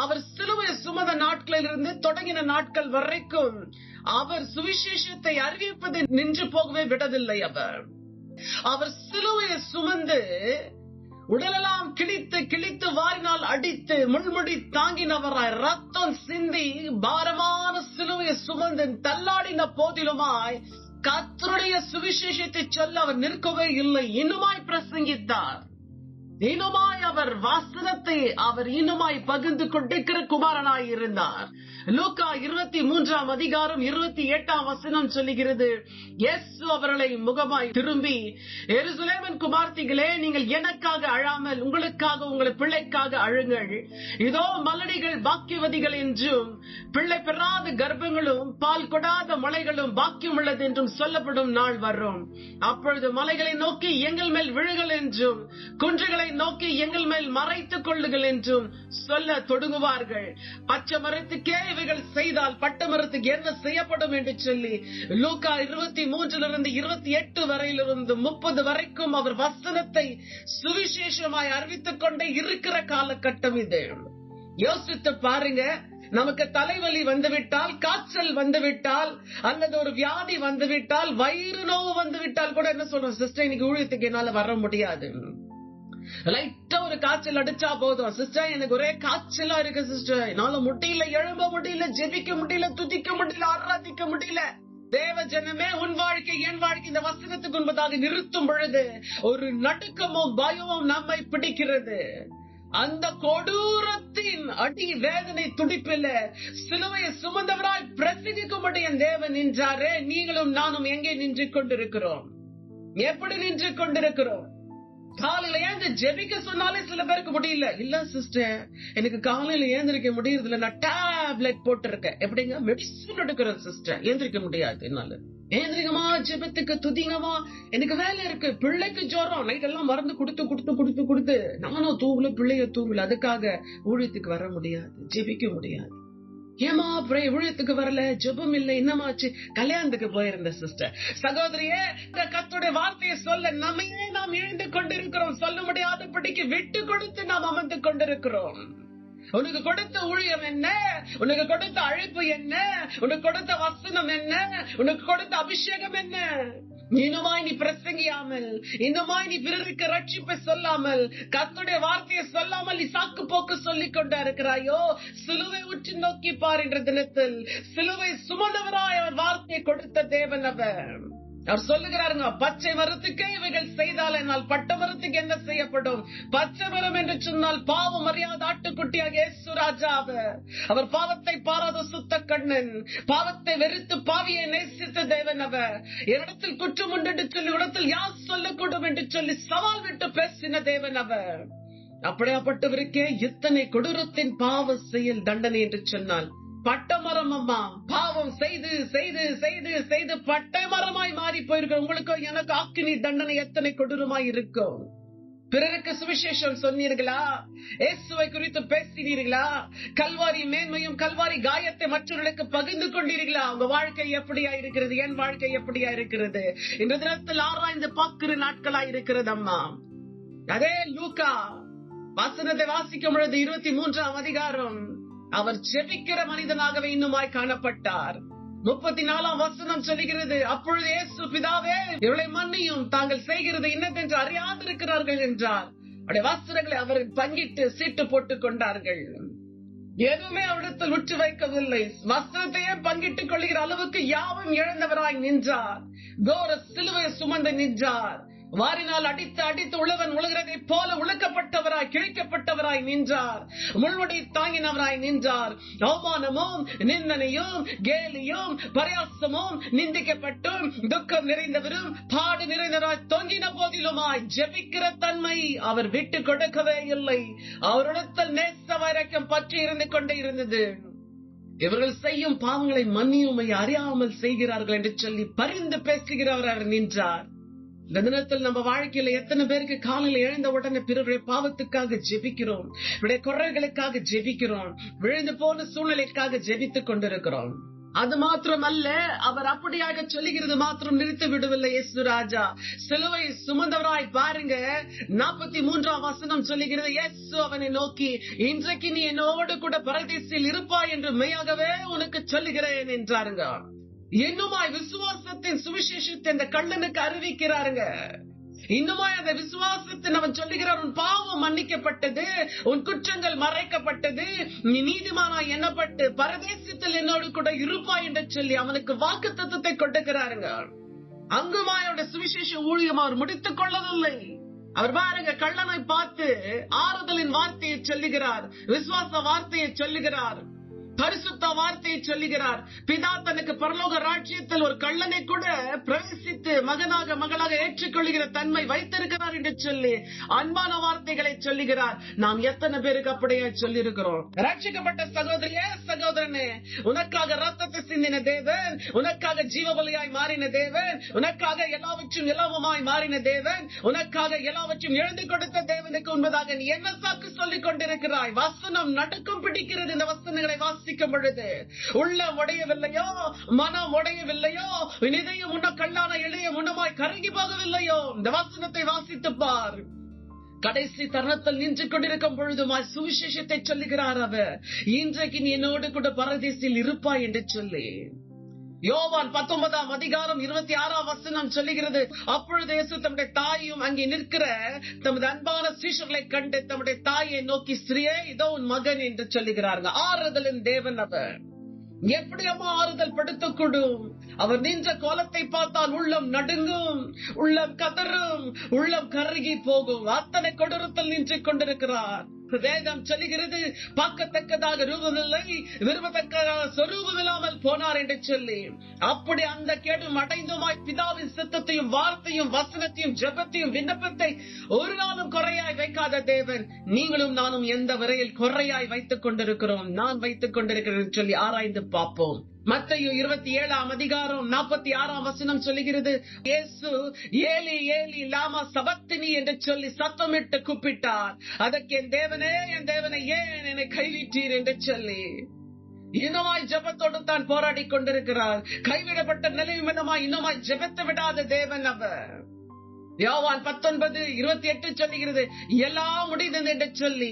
அவர் சிலுவை சுமந்த நாட்களிலிருந்து தொடங்கின நாட்கள் வரைக்கும் அவர் சுவிசேஷத்தை அறிவிப்பதை நின்று போகவே விடவில்லை. அவர் சிலுவையை சுமந்து உடலெல்லாம் கிழித்து கிழித்து வாரினால் அடித்து முள்முடி தாங்கினவராய் ரத்தம் சிந்தி பாரமான சிலுவையை சுமந்து தள்ளாடின போதிலுமாய் கர்த்தருடைய சுவிசேஷத்தை சொல்ல அவர் நிற்கவே இல்லை. இன்னுமாய் பிரசங்கித்தார். இன்னுமாய் அவர் வசனத்தை அவர் இன்னுமாய் பகிர்ந்து கொண்டிருக்கிற குமாரனாய் இருந்தார். லூக்கா 23 அதிகாரம் 28 வசனம் சொல்லுகிறது, இயேசு அவர்களை முகமாய் திரும்பி, எருசலேமின் குமார்த்திகளே, நீங்கள் எனக்காக அழாமல் உங்களுக்காக உங்கள் பிள்ளைக்காக அழுங்கள். இதோ மலடிகள் பாக்கியவதிகள் என்றும் பிள்ளை பெறாத கர்ப்பங்களும் பால் கொடாத மலைகளும் பாக்கியம் உள்ளது என்றும் சொல்லப்படும் நாள் வரும். அப்பொழுது மலைகளை நோக்கி எங்கள் மேல் விழுகள் என்றும் குன்றுகளை நோக்கி எங்கள் மேல் மறைத்துக் கொள்ளுங்கள் என்றும் சொல்ல தொடங்குவார்கள். பச்சை மரத்துக்கே இவைகள் செய்தால் பட்ட மரத்துக்கு என்ன செய்யப்படும் என்று சொல்லி லூக்கா 23 28 வரையிலிருந்து 30 வரைக்கும் அவர் வசனத்தை சுவிசேஷமாய் அறிவித்துக் கொண்டே இருக்கிற காலகட்டம் இது. யோசித்து பாருங்க. நமக்கு தலைவலி வந்துவிட்டால், காய்ச்சல் வந்துவிட்டால், அல்லது ஒரு வியாதி வந்துவிட்டால், வயிறு நோவு வந்துவிட்டால் கூட என்ன சொல்றோம், சிஸ்டர் இன்னைக்கு ஊழியத்துக்கு என்னால வர முடியாது. லைட்டா ஒரு காய்ச்சல் அடிச்சா போதும், சிஸ்டர் எனக்கு ஒரே காய்ச்சலா இருக்கு சிஸ்டர், என்னால முடியல, எழும்ப முடியல, ஜெபிக்க முடியல, துதிக்க முடியல, ஆராதிக்க முடியல. தேவ ஜனமே, உன் வாழ்க்கை என் வாழ்க்கை இந்த வசனத்துக்கு முன்பதாக நிறுத்தும் பொழுது ஒரு நடுக்கமும் பயமும் நம்மை பிடிக்கிறது. அந்த கொடூரத்தின் அடி வேதனை துடிப்பில் சிலுவையை சுமந்தவராய் பிரசங்கிக்கும்படி என் தேவன் நின்றாரே. நீங்களும் நானும் எங்கே நின்று கொண்டிருக்கிறோம்? எப்படி நின்று கொண்டிருக்கிறோம்? காலையில ஏந்து ஜெபிக்க சொன்னாலே சில பேருக்கு முடியல. இல்ல சிஸ்டர், எனக்கு காலையில ஏந்திரிக்க முடியறது இல்ல, நான் டேப்லெட் போட்டு இருக்கேன். எப்படிங்க? மெடிசன் எடுக்கிறேன் சிஸ்டர், ஏந்திரிக்க முடியாது என்னால. ஏந்திரிகமா, ஜெபத்துக்கு துதிங்கமா, எனக்கு வேலை இருக்கு, பிள்ளைக்கு ஜோரம், நைட் எல்லாம் மருந்து கொடுத்து நானும் தூங்கல, பிள்ளைய தூங்கல, அதுக்காக ஊழியத்துக்கு வர முடியாது, ஜெபிக்க முடியாது. ஏமா ஊழியத்துக்கு வரல, ஜெபம் இல்ல, என்னமாச்சு? கல்யாணத்துக்கு போயிருந்த சிஸ்டர். சகோதரியே, கர்த்தருடைய வார்த்தையை சொல்ல நம்மையே நாம் இழந்து கொண்டிருக்கிறோம். சொல்ல முடியாதபடிக்கு விட்டு கொடுத்து நாம் அமர்ந்து கொண்டிருக்கிறோம். உனக்கு கொடுத்த ஊழியம் என்ன? உனக்கு கொடுத்த அழைப்பு என்ன? உனக்கு கொடுத்த வசனம் என்ன? உனக்கு கொடுத்த அபிஷேகம் என்ன? இன்னுமாய் நீ பிரசங்கியாமல், இன்னுமாய் நீ பிறருக்கு ரட்சிப்பை சொல்லாமல், கர்த்தருடைய வார்த்தையை சொல்லாமல் நீ சாக்கு போக்கு சொல்லிக் கொண்டா இருக்கிறாயோ? சிலுவை உற்று நோக்கி பார். என்ற தினத்தில் சிலுவை சுமந்தவராய் அவர் வார்த்தையை கொடுத்த தேவன் அவர் சொல்லுகிறாருங்க, பச்சை மரத்துக்கே இவைகள் செய்தால் என்னால் பட்ட மரத்துக்கு என்ன செய்யப்படும்? பச்சை மரம் என்று சொன்னால் பாவம் அறியாத ஆட்டுக்குட்டியாக இயேசு ராஜா அவர் பாவத்தை பாராத சுத்த கண்ணன், பாவத்தை வெறுத்து பாவியை நேசித்த தேவன் அவர். என்னிடத்தில் குற்றம் உண்டு என்று சொல்லி இடத்தில் யார் சொல்லக்கூடும் என்று சொல்லி சவால் விட்டு பேசின தேவன் அவர். அப்படியாப்பட்டவருக்கே இத்தனை கொடூரத்தின் பாவ செயல் தண்டனை என்று சொன்னால், பட்டமரம் அம்மா, பாவம் செய்து செய்து செய்து செய்து பட்டை மரமாய் மாறி போயிருக்க உங்களுக்கு எனக்கு ஆக்கினி தண்டனை எத்தனை கொடூரமாய் இருக்கும். பிறருக்கு சுவிசேஷம் சொன்னீர்களா? இயேசுவை குறித்து பேசினீர்களா? கல்வாரி மேன்மையும் கல்வாரி காயத்தை மற்றவர்களுக்கு பகிர்ந்து கொண்டீர்களா? உங்க வாழ்க்கை எப்படியா இருக்கிறது? என் வாழ்க்கை எப்படியா இருக்கிறது? இந்த தினத்தில் ஆராய்ந்து பார்க்கிற நாட்களா இருக்கிறது அம்மா. அதே லூக்கா வசனத்தை வாசிக்கும் பொழுது 23 அதிகாரம் அவர் ஜெபிக்கிற மனிதனாகவே இன்னுமாய் காணப்பட்டார். 34 வசனம் சொல்லுகிறது, அப்பொழுது இயேசு, பிதாவே இவளை மன்னியும், தாங்கள் செய்கிறது இன்னதென்று அறியாதிருக்கிறார்கள் என்றார். அவருடைய வஸ்திரங்களை அவர் பங்கிட்டு சீட்டு போட்டுக் கொண்டார்கள். எதுவுமே அவரிடத்தில் உற்று வைக்கவில்லை. வஸ்திரத்தையே பங்கிட்டுக் கொள்கிற அளவுக்கு யாவும் இழந்தவராய் நின்றார். கோர சிலுவையை சுமந்து நின்றார். வாரினால் அடித்து அடித்து உழவன் உழுகிறதை போல உழுக்கப்பட்டவராய் கிழிக்கப்பட்டவராய் நின்றார். முள்முடி தாங்கினவராய் நின்றார். அவமானமும் நிந்தனையும் கேலியும் பரியாசமும் நிந்திக்கப்பட்டும் துக்கம் நிறைந்தவரும் பாடு நிறைந்தவராய் தொங்கின போதிலுமாய் ஜெபிக்கிற தன்மை அவர் விட்டு கொடுக்கவே இல்லை. அவரிடத்தில் நேச வைராக்கியம் பற்றி இருந்து கொண்டே இருந்தது. இவர்கள் செய்யும் பாவங்களை மன்னியுமை அறியாமல் செய்கிறார்கள் என்று சொல்லி பரிந்து பேசுகிறவர் அவர் நின்றார். இந்த தினத்தில் நம்ம வாழ்க்கையில எத்தனை பேருக்கு காலையில் எழுந்த உடனே பிறருடைய பாவத்துக்காக ஜெபிக்கிறோம், இவருடைய குறைகளுக்காக ஜெபிக்கிறோம், விழுந்து போன சூழ்நிலைக்காக ஜெபித்துக் கொண்டிருக்கிறோம். அது மாத்திரமல்ல, அவர் அப்படியாக சொல்லுகிறது மாத்திரம் நிறுத்தி விடவில்லை. இயேசு ராஜா சிலுவை சுமந்தவராய் பாருங்க, 43ஆம் வசனம் சொல்லுகிறது, இயேசு அவனை நோக்கி, இன்றைக்கு நீ என்னோடு கூட பரதேசில் இருப்பாய் என்று மெய்யாகவே உனக்கு சொல்லுகிறேன் என்றாருங்க. இன்னுமாய் விசுவாசத்தின் சுவிசேஷத்தை இந்த கள்ளனுக்கு அறிவிக்கிறாருங்க. இன்னுமாய் அந்த விசுவாசத்தின் அவன் சொல்லுகிறார், உன் பாவம் மன்னிக்கப்பட்டது, உன் குற்றங்கள் மறைக்கப்பட்டது, நீ நீதிமானாய் எண்ணப்பட்டு பரதேசத்தில் என்னோடு கூட இருப்பாய் என்று சொல்லி அவனுக்கு வாக்குத்தத்தத்தை கொடுக்கிறாருங்க. அங்குமாய் அவருடைய சுவிசேஷ ஊழியம் அவர் முடித்துக் கொள்ளவில்லை. அவர் பாருங்க, கள்ளனை பார்த்து ஆறுதலின் வார்த்தையை சொல்லுகிறார், விசுவாச வார்த்தையை சொல்லுகிறார், பரிசுத்த வார்த்தையை சொல்லுகிறார். பிதா தனக்கு பரலோக ராஜ்யத்தில் ஒரு கள்ளனை கூட பிரவேசித்து மகனாக மகளாக ஏற்றுக்கொள்கிற தன்மை வைத்திருக்கிறார் என்று சொல்லி அன்பான வார்த்தைகளை சொல்லுகிறார். நாம் எத்தனை பேருக்கு அப்படியே சொல்லி இருக்கிறோம்? ரட்சிக்கப்பட்ட சகோதரியே, சகோதரனே, உனக்காக ரத்தத்தை சிந்தின தேவன், உனக்காக ஜீவபலியாய் மாறின தேவன், உனக்காக எல்லாவற்றும் எல்லாவுமாய் மாறின தேவன், உனக்காக எல்லாவற்றும் எழுந்து கொடுத்த தேவனுக்கு உண்மையாக நீ என்ன சாக்கு சொல்லிக் கொண்டிருக்கிறாய்? வசனம் நடுக்கம் பிடிக்கிறது. இந்த வசனங்களை வாசிக்கும் பொழுது உள்ளம் உடையவில்லையோ, மனம் உடையவில்லையோ, இதயம் உன்ன கல்லான எளிய முன்னமாய் கருகி போகவில்லையோ? இந்த வசனத்தை வாசித்து பார். கடைசி தருணத்தில் நின்று கொண்டிருக்கும் பொழுதுமாய் சுவிசேஷத்தை சொல்லுகிறார் அவர், இன்றைக்கு நீ என்னோடு கூட பரதேசில் இருப்பாய் என்று சொல்லி. யோவான் 19ஆம் அதிகாரம் 26ஆம் வசனம் சொல்லுகிறது, அப்பொழுது இயேசு தம்முடைய தாயும் அங்கே நிற்கிற தமது அன்பான சீஷர்களை கண்டு தம்முடைய தாயை நோக்கி, ஸ்திரியே, இதோ உன் மகன் என்று சொல்லுகிறார்கள். ஆறுதலின் தேவன் அவர். எப்படி அம்மா ஆறுதல் படுத்தக்கூடும்? அவர் நின்ற கோலத்தை பார்த்தால் உள்ளம் நடுங்கும், உள்ளம் கதறும், உள்ளம் கருகி போகும். அத்தனை கொடூரத்தில் நின்று கொண்டிருக்கிறார். வேதம் சொல்லுகிறது, பார்க்கத்தக்கதாக ரூபமில்லை, விரும்பத்தக்கதாக சொரூபம் இல்லாமல் போனார் என்று சொல்லி. அப்படி அந்த கேடும் அடைந்துமாய் பிதாவின் சித்தத்தையும் வார்த்தையும் வசனத்தையும் ஜெபத்தையும் விண்ணப்பத்தை ஒரு நாளும் குறையாய் வைக்காத தேவன், நீங்களும் நானும் எந்த வரையில் குறையாய் வைத்துக் கொண்டிருக்கிறோம், நான் வைத்துக் கொண்டிருக்கிறேன் சொல்லி ஆராய்ந்து பார்ப்போம். மத்தேயு 27ஆம் அதிகாரம் 46ஆம் வசனம் சொல்லுகிறது, இயேசு ஏலி ஏலி லாமா சபக்தினி என்று சொல்லி சத்தமிட்டு கூப்பிட்டார். அதற்கு என் தேவனே ஏன் என்னை கைவிட்டீர் என்று சொல்லி இன்னுமாய் ஜெபத்தோடு தான் போராடி கொண்டிருக்கிறார். கைவிடப்பட்ட நிலையுமாய் இன்னுமாய் ஜெபத்தை விடாத தேவன் அவர். யோவான் 19:28 சொல்லுகிறது, எல்லாம் முடிந்தது என்று சொல்லி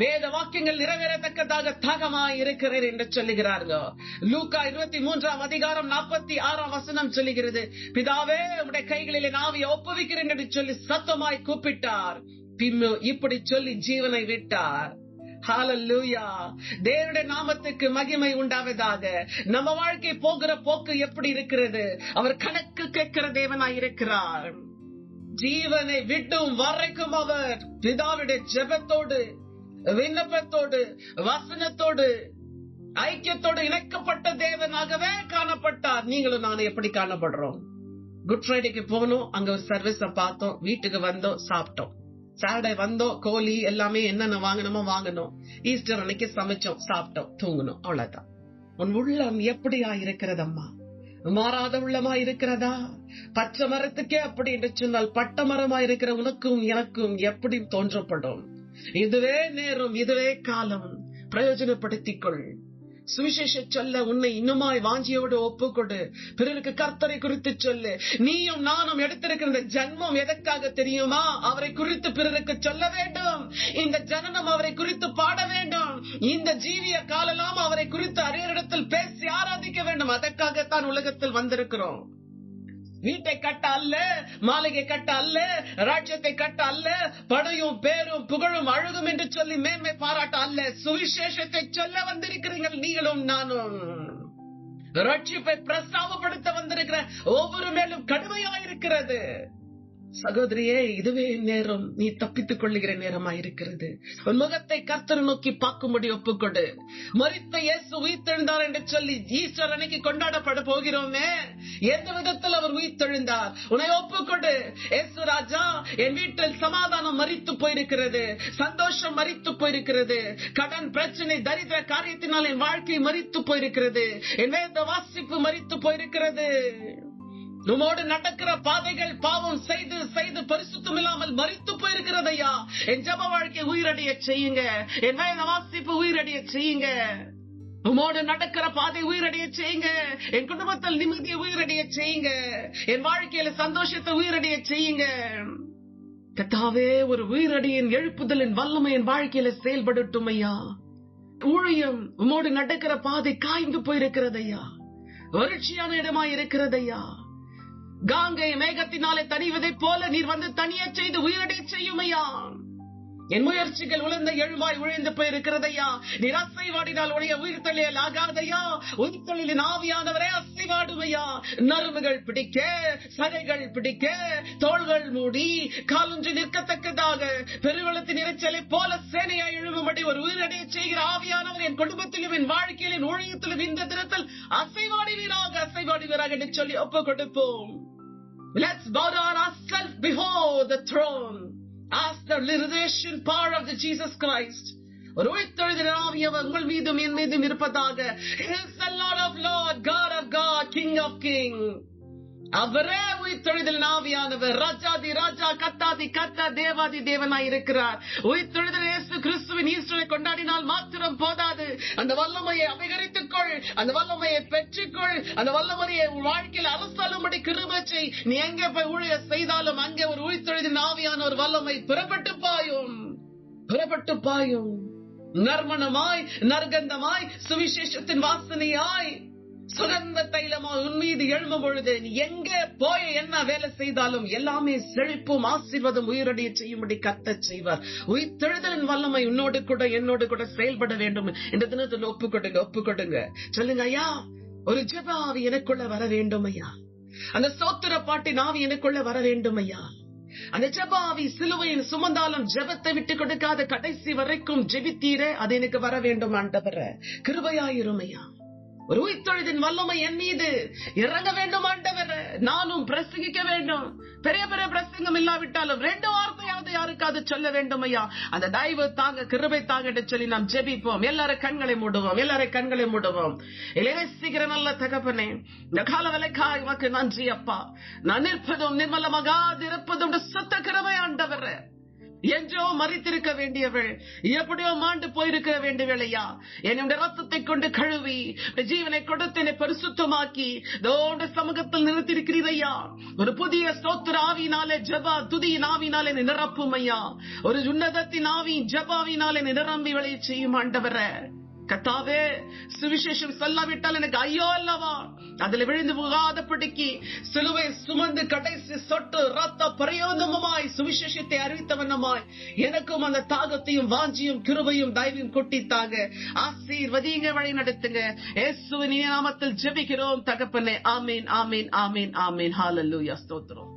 வேத வாக்கியங்கள் நிறைவேறத்தக்கதாக தாகமாய் இருக்கிறேன் என்று சொல்லுகிறார்கள். லூக்கா 23ஆம் அதிகாரம் 46ஆம் வசனம் சொல்லுகிறது, பிதாவே, உம்முடைய கைகளில் என் ஆவியை ஒப்புவிக்கிறேன் என்று சொல்லி சத்தமாய் கூப்பிட்டார். பின்னு இப்படி சொல்லி ஜீவனை விட்டார். ஹல்லேலூயா. தேவனுடைய நாமத்துக்கு மகிமை உண்டாவதாக. நம்ம வாழ்க்கை போகிற போக்கு எப்படி இருக்கிறது? அவர் கணக்கு கேட்கிற தேவனாய் இருக்கிறார். ஜீவனை விட்டும் வரைக்கும் அவர் பிதாவுடைய ஜெபத்தோடு, விண்ணப்பத்தோடு, வசனத்தோடு, ஐக்கியத்தோடு இணைக்கப்பட்ட தேவனாகவே காணப்பட்டார். நீங்களும் நானும் எப்படி காணப்படுறோம்? குட் ஃப்ரைடேக்கு போனோம், அங்க ஒரு சர்வீஸ பார்த்தோம், வீட்டுக்கு வந்தோம், சாப்பிட்டோம். சாட்டர்டே வந்தோம், கோழி எல்லாமே என்னென்ன வாங்கணுமோ வாங்கணும். ஈஸ்டர் அன்னைக்கு சமைச்சோம், சாப்பிட்டோம், தூங்கணும், அவ்வளவுதான். உன் உள்ளம் எப்படியா இருக்கிறதம்மா? மாறாத உள்ளமா இருக்கிறதா? பச்சை மரத்துக்கே அப்படி என்று சொன்னால் பட்ட மரமா இருக்கிற உனக்கும் எனக்கும் எப்படி தோன்றப்படும்? இதுவே நேரம், இதுவே காலம். பிரயோஜனப்படுத்திக் கொள். சுவிசேஷ சொல்ல உன்னை இன்னுமாய் வாஞ்சியோடு ஒப்புக்கொடு. பிறருக்கு கர்த்தரை குறித்து சொல்லு. நீயும் நானும் எடுத்திருக்கிற இந்த ஜன்மம் எதற்காக தெரியுமா? அவரை குறித்து பிறருக்கு சொல்ல வேண்டும். இந்த ஜனனம் அவரை குறித்து பாட வேண்டும். இந்த ஜீவிய காலெல்லாம் அவரை குறித்து அறியரிடத்தில் பேசி ஆராதிக்க வேண்டும். அதற்காகத்தான் உலகத்தில் வந்திருக்கிறோம். வீட்டை கட்ட அல்ல, மாளிகை கட்ட அல்ல, ராஜ்யத்தை கட்ட அல்ல, படையும் பேரும் புகழும் அழகும் என்று சொல்லி மேன்மை பாராட்ட அல்ல. சுவிசேஷத்தை சொல்ல வந்திருக்கிறீர்கள் நீங்களும் நானும். ரட்சிப்பை பிரஸ்தாபப்படுத்த வந்திருக்கிற ஒவ்வொரு மேலும் கடுமையாயிருக்கிறது. சகோதரியே, இதுவே நேரம். நீ தப்பித்துக் கொள்ளுகிற நேரமா இருக்கிறது. உன் முகத்தை கர்த்தர் நோக்கி பார்க்கும்படி ஒப்புக்கொடு. மரித்த இயேசு உயிர்த்தெழுந்தார் என்று சொல்லி ஈஸ்டர் அன்னைக்கு கொண்டாடப்பட போகிறோமே, எந்த விதத்தில் அவர் உயிர்த்தெழுந்தார் உன்னை ஒப்புக்கொடு. இயேசு ராஜா, என் வீட்டில் சமாதானம் மரித்து போயிருக்கிறது, சந்தோஷம் மரித்து போயிருக்கிறது, கடன் பிரச்சனை தரித்திர காரியத்தினால் என் வாழ்க்கை மரித்து போயிருக்கிறது, என் வேத வாசிப்பு மரித்து போயிருக்கிறது. நம்மோடு நடக்கிற பாதைகள் பாவம் செய்து செய்து பரிசுத்தம் இல்லாமல் மரித்து போயிருக்கிறதையா. என் ஜப வாழ்க்கை உயிரடைய செய்யுங்க. என் வேத வாசிப்பு உயிரடைய செய்யுங்க. உமோடு நடக்கிற பாதை உயிரடைய செய்யுங்க. என் குடும்பத்தில் நிம்மதியை உயிரடைய செய்யுங்க. என் வாழ்க்கையில சந்தோஷத்தை உயிரடைய செய்யுங்க. கர்த்தாவே, ஒரு உயிரடியின் எழுப்புதலின் வல்லமை என் வாழ்க்கையில செயல்படட்டும் ஐயா. ஊழியம் உமோடு நடக்கிற பாதை காய்ந்து போயிருக்கிறது ஐயா. வறட்சியான இடமாய் இருக்கிறது ஐயா. காங்கை மேகத்தினாலே தனிவதை போல நீர் வந்து தனிய செய்து உயிரடைய செய்யும் ஐயா. என் முயற்சிகள் உழந்த எழுமாய் உழைந்து போயிருக்கிறதையா. நீர் அசைவாடினால் உடைய உயிர்த்தொழில் ஆகாதையா. உயிர்த்தொழிலின் ஆவியானவரே அசைவாடுமையா. நரம்புகள் பிடிக்க, சதைகள் பிடிக்க, தோள்கள் மூடி காலொன்று நிற்கத்தக்கதாக பெருவெள்ளத்தின் இரைச்சலை போல சேனையா எழும்படி ஒரு உயிரடைய செய்கிற ஆவியானவர் என் குடும்பத்திலும் என் வாழ்க்கையிலும் என் ஊழியத்திலும் இந்த தினத்தில் அசைவாடுவீராக என்று சொல்லி ஒப்பு கொடுப்போம். Let's bow down ourselves before the throne. Ask the resurrection power of the Jesus Christ. ஒரு உயிர்த்தெழுதல் ஆவியானவர் உங்கள் மீதும் என் மீதும் இருப்பதாக. He is the Lord of Lords, God of God, King of Kings. அவரே உயிர்த்தெழுதல் ஆவியானவர், ராஜாதி ராஜா, கத்தாதி கத்தா, தேவாதி தேவனாய் இருக்கிறார். உயிர்த்தெழுதல் இயேசு கிறிஸ்துவின் ஈஸ்டரை கொண்டாடினால் மாத்திரம் போதாது. அந்த வல்லமையை அபகரித்துக் கொள், அந்த வல்லமையை பெற்றுக்கொள், அந்த வல்லமையை வாழ்க்கையில் அரசாளும்படி கிருபை செய். நீ எங்கே போய் ஊழிய செய்தாலும் அங்கே ஒரு உயிர்த்தெழுதல் ஆவியான ஒரு வல்லமை புறப்பட்டு பாயும். நறுமணமாய், நற்கந்தமாய், சுவிசேஷத்தின் வாசனையாய், சுகந்த தைலமாய் உன் மீது எழும்பும் பொழுது நீ எங்கே போய் என்ன வேலை செய்தாலும் எல்லாமே செழிப்பும் ஆசீர்வாதம் உயிரடைய செய்யும்படி கர்த்தர் செய்வார். உயிர்த்தெழுதலின் வல்லமை உன்னோடு கூட என்னோடு கூட செயல்பட வேண்டும். இந்த தினத்தில் ஒப்பு கொடுங்க. சொல்லுங்க ஐயா, ஒரு ஜெப ஆவி எனக்குள்ள வர வேண்டும் ஐயா. அந்த ஸ்தோத்திர பாட்டின் ஆவி எனக்குள்ள வர வேண்டும் ஐயா. அந்த ஜெப ஆவி சிலுவையின் சுமந்தாலும் ஜெபத்தை விட்டு கொடுக்காத கடைசி வரைக்கும் ஜெபித்தீரே, அது எனக்கு வர வேண்டும் ஆண்டவரே. கிருபையாயிரும் ஐயா. ஒரு உயிர்த்தெழுதலின் வல்லமை என் மீது இறங்க வேண்டும் ஆண்டவரே. நானும் பிரசங்கிக்க வேண்டும். பெரிய பெரிய பிரசங்கம் இல்லாவிட்டாலும் 2 வார்த்தையாவது யாருக்காவது சொல்ல வேண்டும் ஐயா. அந்த தயவு தாங்க, கிருபை தாங்க என்று சொல்லி நாம் ஜெபிப்போம். எல்லாரும் கண்களை மூடுவோம். இளையசிக்கிற நல்ல தகப்பனே, இந்த கால வேலைக்காக உமக்கு நன்றி அப்பா. நான் நிற்பதும் நிர்மலமாகாதிருப்பதும் சுத்த கிருபை ஆண்டவரே. என்றோ மறித்திருக்க வேண்டியவள் எப்படியோ மாண்டு போயிருக்க வேண்டியவளையா, என்னுடைய ரத்தத்தை கொண்டு கழுவி ஜீவனை கொடுத்து என்னை பரிசுத்தமாக்கி சமூகத்தில் நிறுத்திருக்கிறீரையா. ஒரு புதிய ஸ்தோத்திர ஆவியினாலே ஜபா துதியின் ஆவியினாலே என்னை நிரப்பும் ஐயா. ஒரு உன்னதத்தின் ஆவியின் ஜபாவினாலே என்னை நிரம்பி விளைய செய்யும் ஆண்டவரே. கர்த்தாவே, சுவிசேஷம் சொல்லாவிட்டால் எனக்கு ஐயோ அல்லவா. அதுல விழுந்து போகாதபடிக்கு சிலுவை சுமந்து கடைசி சொட்டு ரத்த பரியோதமாய் சுவிசேஷத்தை அறிவித்தவனமாய் எனக்கும் அந்த தாகத்தையும் வாஞ்சியும் கிருபையும் தயவையும் கொட்டித்தாங்க. ஆசீர்வதிங்க, வழி நடத்துங்க. இயேசுவின் நாமத்தில் ஜெபிக்கிறோம் தகப்பனே. ஆமீன், ஆமீன், ஆமீன், ஆமீன். ஹல்லேலூயா, ஸ்தோத்திரம்.